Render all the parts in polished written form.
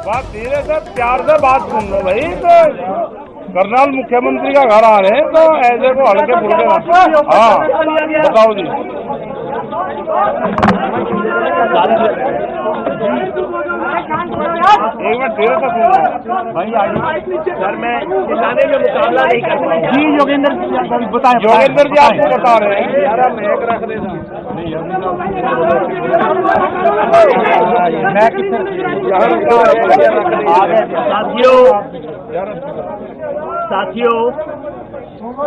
बात धीरे से प्यार से बात सुन लो भाई। तो करनाल मुख्यमंत्री का घर आ रहे हैं तो ऐसे को हल्के फुल्के। हाँ बताओ जी। एक मिनट धीरे से सुन लो भाई। सर मैं चिल्लाने में मुकाबला नहीं कर पाऊंगा जी। योगेंद्र जी आपको बता रहे हैं यार हम एक रख देना। साथियों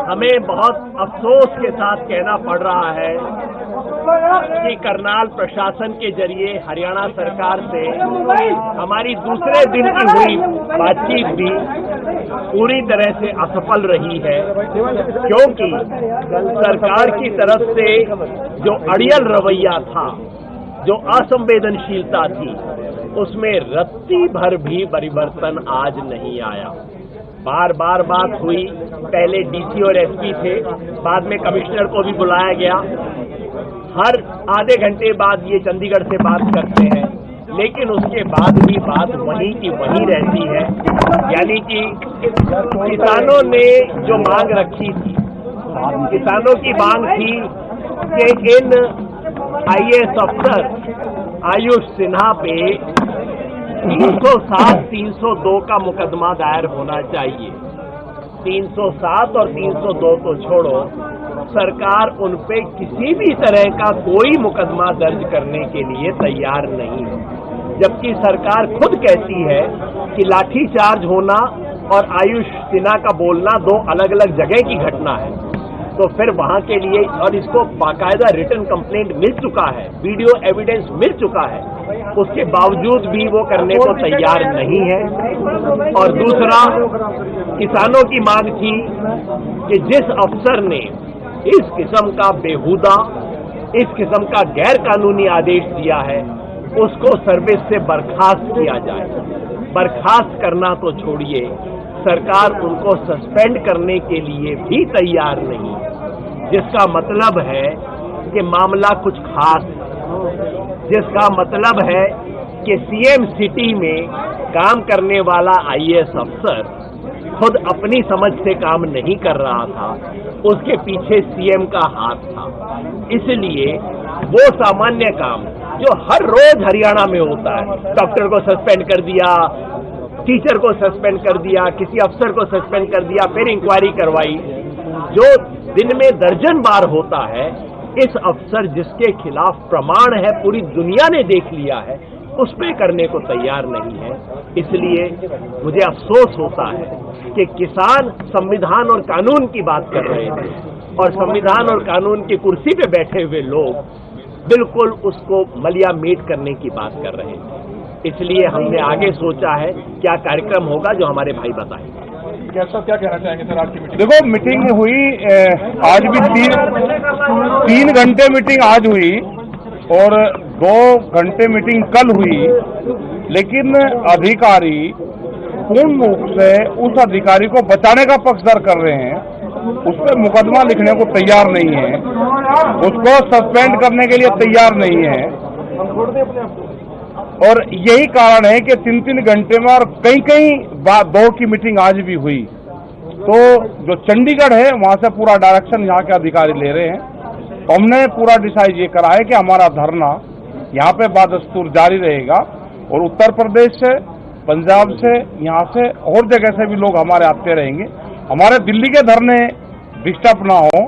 हमें बहुत अफसोस के साथ कहना पड़ रहा है कि करनाल प्रशासन के जरिए हरियाणा सरकार से हमारी दूसरे दिन की हुई बातचीत भी पूरी तरह से असफल रही है, क्योंकि सरकार की तरफ से जो अड़ियल रवैया था, जो असंवेदनशीलता थी, उसमें रत्ती भर भी परिवर्तन आज नहीं आया। बार बार बात हुई, पहले डीसी और एसपी थे, बाद में कमिश्नर को भी बुलाया गया। हर आधे घंटे बाद ये चंडीगढ़ से बात करते हैं, लेकिन उसके बाद भी बात वहीं की वहीं रहती है। यानी कि किसानों ने जो मांग रखी थी, किसानों की मांग थी कि इन IAS अफसर आयुष सिन्हा पे 307, 302 का मुकदमा दायर होना चाहिए। 307 और 302 तो छोड़ो, सरकार उन पे किसी भी तरह का कोई मुकदमा दर्ज करने के लिए तैयार नहीं है, जबकि सरकार खुद कहती है कि लाठीचार्ज होना और आयुष सिन्हा का बोलना दो अलग अलग जगह की घटना है। तो फिर वहां के लिए, और इसको बाकायदा रिटन कंप्लेंट मिल चुका है, वीडियो एविडेंस मिल चुका है, उसके बावजूद भी वो करने को तैयार नहीं है। और दूसरा, किसानों की मांग थी कि जिस अफसर ने इस किस्म का बेहुदा, इस किस्म का गैर कानूनी आदेश दिया है, उसको सर्विस से बर्खास्त किया जाए। बर्खास्त करना तो छोड़िए, सरकार उनको सस्पेंड करने के लिए भी तैयार नहीं, जिसका मतलब है कि मामला कुछ खास है, जिसका मतलब है कि सीएम सिटी में काम करने वाला IAS अफसर खुद अपनी समझ से काम नहीं कर रहा था, उसके पीछे सीएम का हाथ था। इसलिए वो सामान्य काम जो हर रोज हरियाणा में होता है, डॉक्टर को सस्पेंड कर दिया, टीचर को सस्पेंड कर दिया, किसी अफसर को सस्पेंड कर दिया, फिर इंक्वायरी करवाई, जो दिन में दर्जन बार होता है, इस अफसर जिसके खिलाफ प्रमाण है, पूरी दुनिया ने देख लिया है, उस पे करने को तैयार नहीं है। इसलिए मुझे अफसोस होता है कि किसान संविधान और कानून की बात कर रहे थे और संविधान और कानून की कुर्सी पे बैठे हुए लोग बिल्कुल उसको मलिया मेट करने की बात कर रहे थे। इसलिए हमने आगे सोचा है क्या कार्यक्रम होगा, जो हमारे भाई बताएंगे। क्या कहना चाहेंगे सर आपकी मीटिंग? देखो मीटिंग हुई, आज भी 3 घंटे मीटिंग आज हुई और 2 घंटे मीटिंग कल हुई, लेकिन अधिकारी पूर्ण रूप से उस अधिकारी को बचाने का पक्षधर कर रहे हैं, उस पर मुकदमा लिखने को तैयार नहीं है, उसको सस्पेंड करने के लिए तैयार नहीं है। और यही कारण है कि 3-3 घंटे में और कई 2 की मीटिंग आज भी हुई। तो जो चंडीगढ़ है वहां से पूरा डायरेक्शन यहाँ के अधिकारी ले रहे हैं। तो हमने पूरा डिसाइड ये करा है कि हमारा धरना यहाँ पे बादस्तूर जारी रहेगा और उत्तर प्रदेश से, पंजाब से, यहाँ से और जगह से भी लोग हमारे आते रहेंगे। हमारे दिल्ली के धरने डिस्टर्ब ना हो,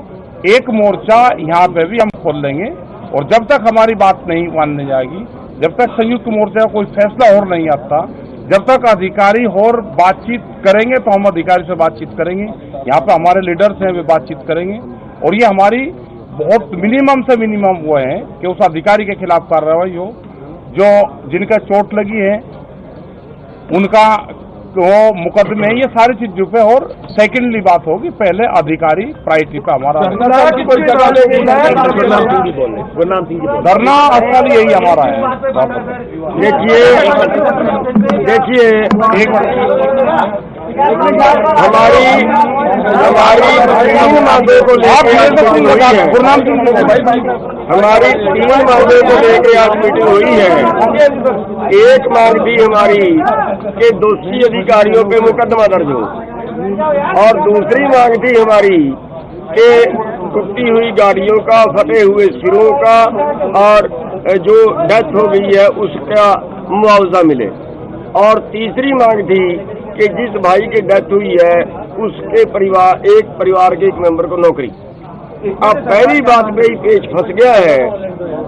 एक मोर्चा यहाँ पे भी हम खोल लेंगे और जब तक हमारी बात नहीं मानने जाएगी, जब तक संयुक्त मोर्चा का कोई फैसला और नहीं आता, जब तक अधिकारी और बातचीत करेंगे तो हम अधिकारी से बातचीत करेंगे। यहाँ पे हमारे लीडर्स हैं, वे बातचीत करेंगे और ये हमारी बहुत मिनिमम से मिनिमम वो है कि उस अधिकारी के खिलाफ कार्रवाई हो, जो जिनका चोट लगी है उनका वो मुकदमे, ये सारी चीजों पे। और सेकेंडली बात होगी, पहले अधिकारी प्रायोरिटी पे हमारा धरना असल यही हमारा है। देखिए हमारी हमारी 3 मांगों को लेकर गुरनाम सिंह हमारी 3 मांगों को लेकर आज मीटिंग हुई है। एक मांग थी हमारी कि दोषी अधिकारियों पे मुकदमा दर्ज हो, और दूसरी मांग थी हमारी कि टूटी हुई गाड़ियों का, फटे हुए सिरों का और जो डेथ हो गई है उसका मुआवजा मिले, और तीसरी मांग थी कि जिस भाई की डेथ हुई है उसके एक परिवार के एक मेंबर को नौकरी। अब पहली बात पे ही पेच फंस गया है।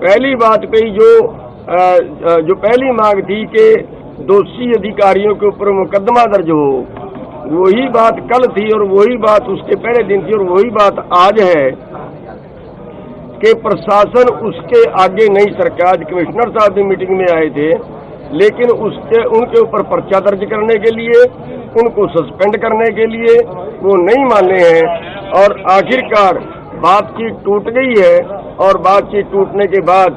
पहली बात पे ही जो पहली मांग थी कि दोषी अधिकारियों के ऊपर मुकदमा दर्ज हो, वही बात कल थी और वही बात उसके पहले दिन थी और वही बात आज है कि प्रशासन उसके आगे नहीं सरका। आज कमिश्नर साहब भी मीटिंग में आए थे, लेकिन उनके ऊपर पर्चा दर्ज करने के लिए, उनको सस्पेंड करने के लिए वो नहीं माने हैं, और आखिरकार बातचीत टूट गई है। और बातचीत टूटने के बाद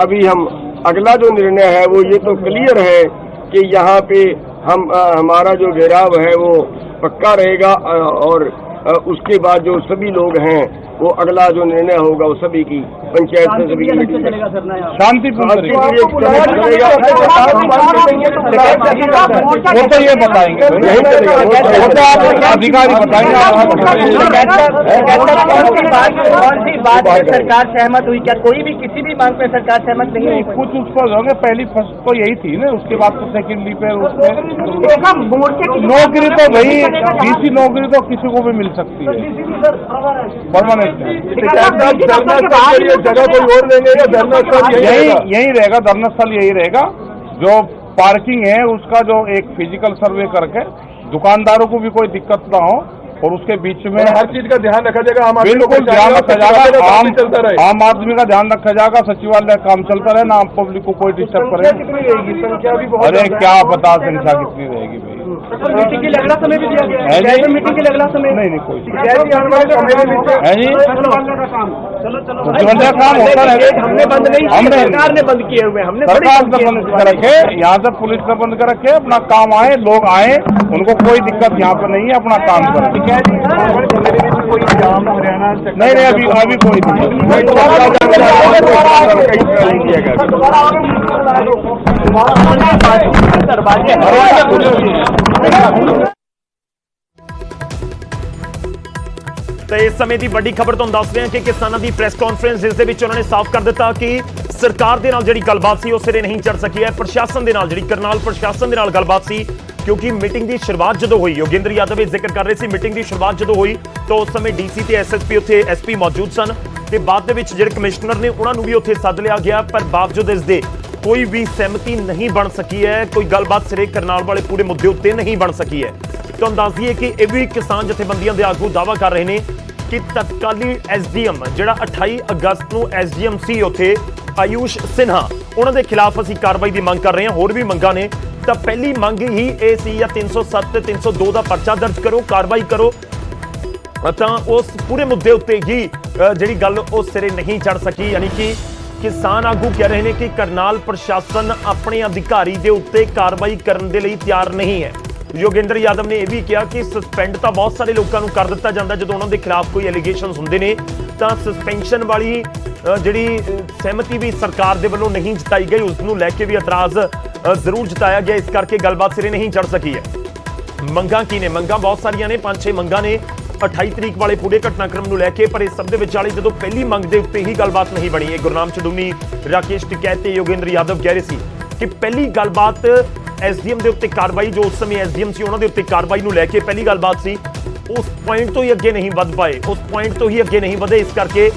अभी हम अगला जो निर्णय है वो ये तो क्लियर है कि यहाँ पे हमारा जो घेराव है वो पक्का रहेगा, और उसके बाद जो सभी लोग हैं वो अगला जो निर्णय होगा वो सभी की पंचायत से सभी शांतिपूर्ण वो तो ये बताएंगे, अधिकारी बताएंगे। कौन सी बात पे सरकार सहमत हुई? क्या कोई भी किसी भी मांग पे सरकार सहमत नहीं हुई? कुछ उस पर होंगे, पहली फर्स्ट तो यही थी ना, उसके बाद तो सेकेंडली पे नौकरी तो भाई डीसी नौकरी तो किसी को भी मिल सकती है परमानेंट। जगह कोई और लेंगे या धरना स्थल यही रहेगा, धरना स्थल यही रहेगा। जो पार्किंग है उसका जो एक फिजिकल सर्वे करके दुकानदारों को भी कोई दिक्कत ना हो, और उसके बीच में हर चीज का ध्यान रखा जाएगा। बिल्कुल ध्यान रखा जाएगा, आम आदमी का ध्यान रखा जाएगा, सचिवालय काम चलता रहे ना, आम पब्लिक को कोई डिस्टर्ब करे। संख्या भी बहुत, अरे क्या बता संख्या कितनी रहेगी भाई। मीटिंग के लिए अगला समय भी दिया गया है? मीटिंग के लिए अगला समय नहीं कोई है जी। सचिवालय काम होता रहेगा। हमने बंद नहीं किया, सरकार ने बंद किए हुए, हमने सरकार ने बंद कर रखे, यहाँ से पुलिस ने बंद कर रखे। अपना काम आए, लोग आए, उनको कोई दिक्कत यहाँ पे नहीं है, अपना काम करें। कोई जाम हरियाणा नहीं अभी कोई तो इस समय की बड़ी खबर ਤੁਹਾਨੂੰ ਦੱਸ ਰਹੇ ਹਾਂ ਕਿ ਕਿਸਾਨਾਂ ਦੀ ਪ੍ਰੈਸ ਕਾਨਫਰੰਸ ਜਿਸ ਦੇ ਵਿੱਚ ਉਹਨਾਂ ਨੇ ਸਾਫ਼ ਕਰ ਦਿੱਤਾ ਕਿ ਸਰਕਾਰ ਦੇ ਨਾਲ ਜਿਹੜੀ ਗੱਲਬਾਤ ਸੀ ਉਹ ਸਿਰੇ ਨਹੀਂ ਚੜ ਸਕੀ ਹੈ। ਪ੍ਰਸ਼ਾਸਨ ਦੇ ਨਾਲ ਜਿਹੜੀ ਕਰਨਾਲ ਪ੍ਰਸ਼ਾਸਨ ਦੇ ਨਾਲ ਗੱਲਬਾਤ ਸੀ, ਕਿਉਂਕਿ ਮੀਟਿੰਗ ਦੀ ਸ਼ੁਰੂਆਤ ਜਦੋਂ ਹੋਈ, ਯੋਗੇਂਦਰ ਯਾਦਵ ਇਹ ਜ਼ਿਕਰ ਕਰ ਰਹੇ ਸੀ, ਮੀਟਿੰਗ ਦੀ ਸ਼ੁਰੂਆਤ ਜਦੋਂ ਹੋਈ ਤਾਂ ਉਸ ਸਮੇਂ ਡੀਸੀ ਤੇ ਐਸਐਸਪੀ ਉੱਥੇ ਐਸਪੀ ਮੌਜੂਦ ਸਨ, ਤੇ ਬਾਅਦ ਦੇ ਵਿੱਚ ਜਿਹੜੇ ਕਮਿਸ਼ਨਰ ਨੇ ਉਹਨਾਂ ਨੂੰ ਵੀ ਉੱਥੇ ਸੱਦ ਲਿਆ ਗਿਆ, ਪਰ ਬਾਵਜੂਦ ਇਸ ਦੇ ਕੋਈ ਵੀ ਸਹਿਮਤੀ ਨਹੀਂ ਬਣ ਸਕੀ ਹੈ, ਕੋਈ ਗੱਲਬਾਤ ਸਿਰੇ ਕਰਨਾਲ ਵਾਲੇ ਪੂਰੇ ਮੁੱਦੇ ਉੱਤੇ ਨਹੀਂ ਬਣ ਸਕੀ ਹੈ। ਤੁਹਾਨੂੰ ਦੱਸ ਦਈਏ ਕਿ ਇਹ ਵੀ ਕਿਸਾਨ ਜਥੇਬੰਦੀਆਂ ਦੇ ਆਗੂ ਦਾਅਵਾ ਕਰ ਰਹੇ ਨੇ ਕਿ ਤਤਕਾਲੀ ਐਸਡੀਐਮ ਜਿਹੜਾ 28 ਅਗਸਤ ਨੂੰ ਐਸਡੀਐਮ ਸੀ ਉੱਥੇ ਆਯੂਸ਼ ਸਿਨਹਾ, ਉਹਨਾਂ ਦੇ ਖਿਲਾਫ ਅਸੀਂ ਕਾਰਵਾਈ ਦੀ ਮੰਗ ਕਰ ਰਹੇ ਹਾਂ। ਹੋਰ ਵੀ ਮੰਗਾਂ ਨੇ, ਤਾਂ ਪਹਿਲੀ ਮੰਗ ਹੀ ਇਹ ਸੀ ਜਾਂ 307 ਤੇ 302 ਦਾ ਪਰਚਾ ਦਰਜ ਕਰੋ, ਕਾਰਵਾਈ ਕਰੋ, ਤਾਂ ਉਸ ਪੂਰੇ ਮੁੱਦੇ ਉੱਤੇ ਹੀ ਜਿਹੜੀ ਗੱਲ ਉਹ ਸਿਰੇ ਨਹੀਂ ਚੜ ਸਕੀ। ਯਾਨੀ ਕਿ ਕਿਸਾਨ ਆਗੂ ਕਹਿ ਰਹੇ ਨੇ ਕਿ ਕਰਨਾਲ ਪ੍ਰਸ਼ਾਸਨ ਆਪਣੇ ਅਧਿਕਾਰੀ ਦੇ ਉੱਤੇ ਕਾਰਵਾਈ ਕਰਨ ਦੇ ਲਈ ਤਿਆਰ ਨਹੀਂ ਹੈ। ਯੋਗੇਂਦਰ ਯਾਦਵ ਨੇ ਇਹ ਵੀ ਕਿਹਾ ਕਿ ਸਸਪੈਂਡ ਤਾਂ ਬਹੁਤ ਸਾਰੇ ਲੋਕਾਂ ਨੂੰ ਕਰ ਦਿੱਤਾ ਜਾਂਦਾ ਜਦੋਂ ਉਹਨਾਂ ਦੇ ਖਿਲਾਫ ਕੋਈ ਐਲੀਗੇਸ਼ਨਸ ਹੁੰਦੇ ਨੇ, ਤਾਂ ਸਸਪੈਂਸ਼ਨ ਵਾਲੀ ਜਿਹੜੀ ਸਹਿਮਤੀ ਵੀ ਸਰਕਾਰ ਦੇ ਵੱਲੋਂ ਨਹੀਂ ਜਤਾਈ ਗਈ, ਉਸ ਨੂੰ ਲੈ ਕੇ ਵੀ ਇਤਰਾਜ਼ ਜ਼ਰੂਰ ਜਤਾਇਆ ਗਿਆ। ਇਸ ਕਰਕੇ ਗੱਲਬਾਤ ਸਿਰੇ ਨਹੀਂ ਚੜ ਸਕੀ ਹੈ। ਮੰਗਾਂ ਕੀ ਨੇ? ਮੰਗਾਂ ਬਹੁਤ ਸਾਰੀਆਂ ਨੇ, 5-6 ਮੰਗਾਂ ਨੇ 28 ਤਰੀਕ ਵਾਲੇ ਪੂਰੇ ਘਟਨਾਕ੍ਰਮ ਨੂੰ ਲੈ ਕੇ, ਪਰ ਇਸ ਸਭ ਦੇ ਵਿਚਾਲੇ ਜਦੋਂ ਪਹਿਲੀ ਮੰਗ ਦੇ ਉੱਤੇ ਹੀ ਗੱਲਬਾਤ ਨਹੀਂ ਬਣੀ, ਇਹ ਗੁਰਨਾਮ ਚਡੂਨੀ, ਰਾਕੇਸ਼ ਟਿਕੈਤ ਤੇ ਯੋਗੇਂਦਰ ਯਾਦਵ ਕਹਿ ਰਹੇ ਸੀ ਕਿ ਪਹਿਲੀ ਗੱਲਬਾਤ ਐਸਡੀਐਮ ਦੇ ਉੱਤੇ ਕਾਰਵਾਈ, ਜੋ ਉਸ ਸਮੇਂ ਐਸਡੀਐਮ ਸੀ ਉਹਨਾਂ ਦੇ ਉੱਤੇ ਕਾਰਵਾਈ ਨੂੰ ਲੈ ਕੇ ਪਹਿਲੀ ਗੱਲਬਾਤ ਸੀ, ਉਸ ਪੁਆਇੰਟ ਤੋਂ ਹੀ ਅੱਗੇ ਨਹੀਂ ਵੱਧ ਪਾਏ, ਉਸ ਪੁਆਇੰਟ ਤੋਂ ਹੀ ਅੱਗੇ ਨਹੀਂ ਵਧੇ। ਇਸ ਕਰਕੇ